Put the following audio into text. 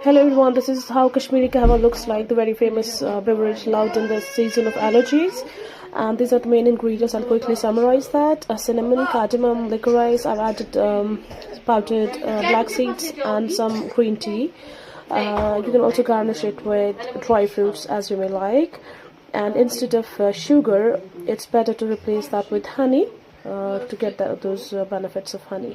Hello everyone, this is how Kashmiri kahwa looks like, the very famous beverage loved in the season of allergies. And these are the main ingredients. I'll quickly summarize that. Cinnamon, cardamom, licorice. I've added powdered black seeds and some green tea. You can also garnish it with dry fruits as you may like. And instead of sugar, it's better to replace that with honey to get those benefits of honey.